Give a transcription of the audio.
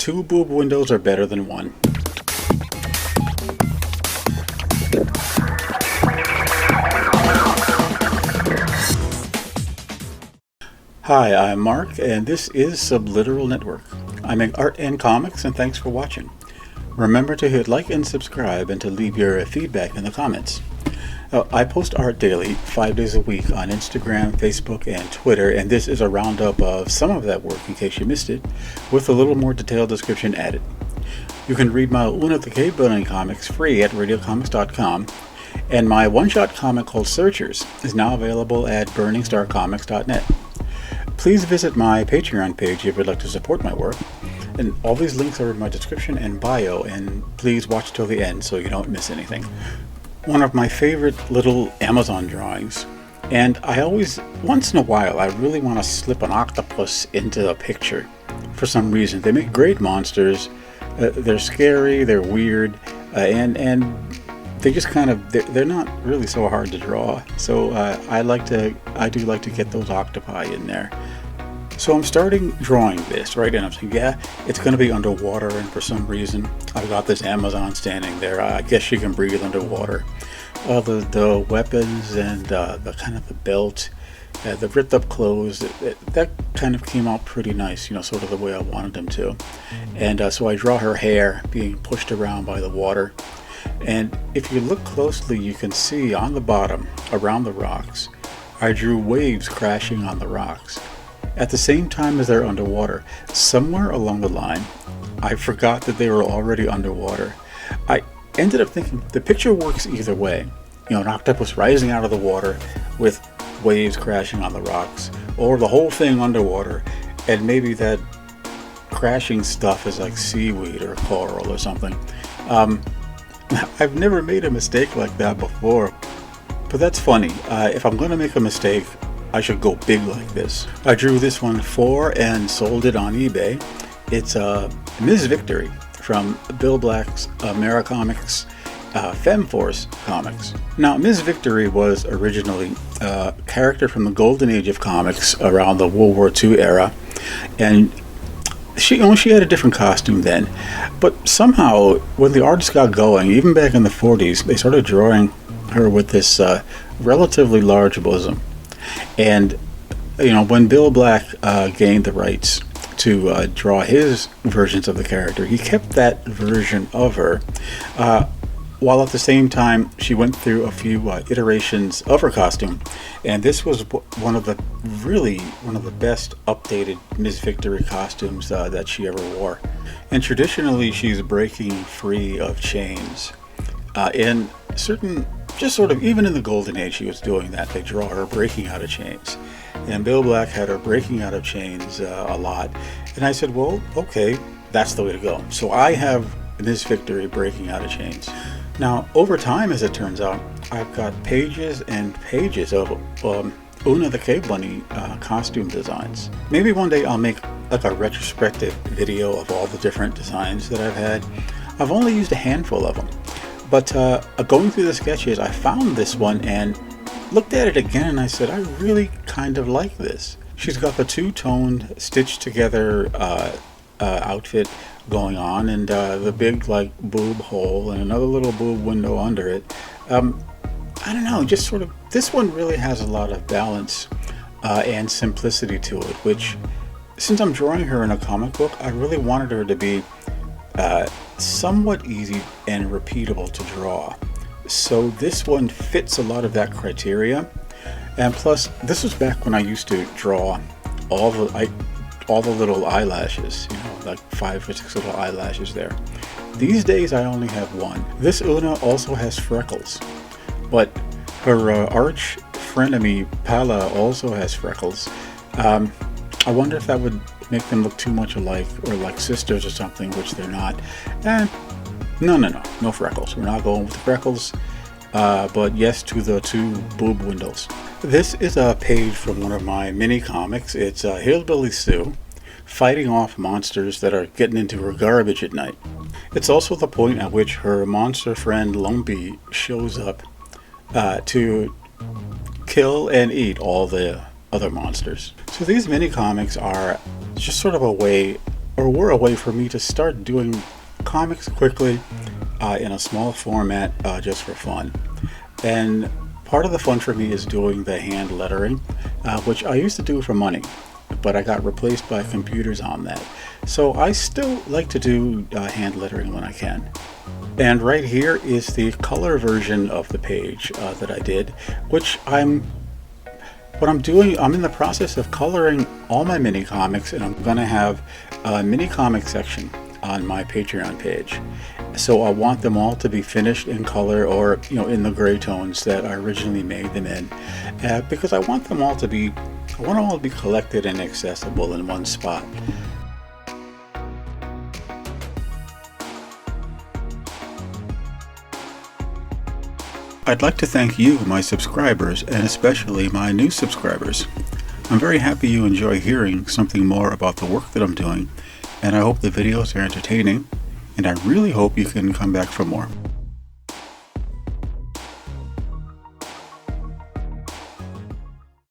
Two boob windows are better than one. Hi, I'm Mark, and this is Subliteral Network. I make art and comics, and thanks for watching. Remember to hit like and subscribe, and to leave your feedback in the comments. I post art daily, 5 days a week on Instagram, Facebook, and Twitter, and this is a roundup of some of that work in case you missed it, with a little more detailed description added. You can read my Una the Cave Building comics free at radiocomics.com, and my one-shot comic called Searchers is now available at burningstarcomics.net. Please visit my Patreon page if you'd like to support my work, and all these links are in my description and bio, and please watch till the end so you don't miss anything. One of my favorite little Amazon drawings, and I always, once in a while, I really want to slip an octopus into a picture for some reason. They make great monsters, they're scary, they're weird, and they just kind of, they're not really so hard to draw, so I do like to get those octopi in there. So I'm starting drawing this, right, and I'm saying, yeah, it's going to be underwater, and for some reason I've got this Amazon standing there. I guess she can breathe underwater. The weapons and the kind of the belt, the ripped up clothes, that kind of came out pretty nice, you know, sort of the way I wanted them to. And so I draw her hair being pushed around by the water. And if you look closely, you can see on the bottom, around the rocks, I drew waves crashing on the rocks. At the same time as they're underwater, somewhere along the line, I forgot that they were already underwater. I ended up thinking the picture works either way. You know, an octopus rising out of the water with waves crashing on the rocks, or the whole thing underwater, and maybe that crashing stuff is like seaweed or coral or something. I've never made a mistake like that before, but that's funny. If I'm going to make a mistake, I should go big like this. I drew this one for and sold it on eBay. It's Ms. Victory from Bill Black's Americomics Femforce comics. Now, Ms. Victory was originally a character from the golden age of comics around the World War II era, and she had a different costume then, but somehow when the artists got going, even back in the 40s, they started drawing her with this relatively large bosom. And you know, when Bill Black gained the rights to draw his versions of the character, he kept that version of her, while at the same time she went through a few iterations of her costume, and this was one of the best updated Ms. Victory costumes that she ever wore. And traditionally she's breaking free of chains. In certain, just sort of, even in the golden age she was doing that. They draw her breaking out of chains, and Bill Black had her breaking out of chains a lot, and I said, well, okay, that's the way to go. So I have Ms. Victory breaking out of chains. Now, over time, as it turns out, I've got pages and pages of Una the Cave Bunny costume designs. Maybe one day I'll make like a retrospective video of all the different designs that I've had. I've only used a handful of them, but going through the sketches, I found this one and looked at it again, and I said, I really kind of like this. She's got the two-toned, stitched together outfit going on, and the big like boob hole and another little boob window under it. I don't know, just sort of, this one really has a lot of balance and simplicity to it, which, since I'm drawing her in a comic book, I really wanted her to be somewhat easy and repeatable to draw. So this one fits a lot of that criteria, and plus this was back when I used to draw all the little eyelashes, you know, like 5 or 6 little eyelashes there. These days I only have one. This Una also has freckles, but her arch frenemy Pala also has freckles. I wonder if that would make them look too much alike, or like sisters or something, which they're not. And no freckles. We're not going with the freckles, but yes to the 2 boob windows. This is a page from one of my mini comics. It's Hillbilly Sue fighting off monsters that are getting into her garbage at night. It's also the point at which her monster friend Lumpy shows up to kill and eat all the other monsters. So these mini comics are just sort of a way or were a way for me to start doing comics quickly in a small format just for fun. And part of the fun for me is doing the hand lettering, which I used to do for money, but I got replaced by computers on that. So I still like to do hand lettering when I can. And right here is the color version of the page that I did, which what I'm doing, I'm in the process of coloring all my mini comics, and I'm going to have a mini comic section on my Patreon page. So I want them all to be finished in color, or in the gray tones that I originally made them in, because I want them all to be collected and accessible in one spot. I'd like to thank you, my subscribers, and especially my new subscribers. I'm very happy you enjoy hearing something more about the work that I'm doing, and I hope the videos are entertaining, and I really hope you can come back for more.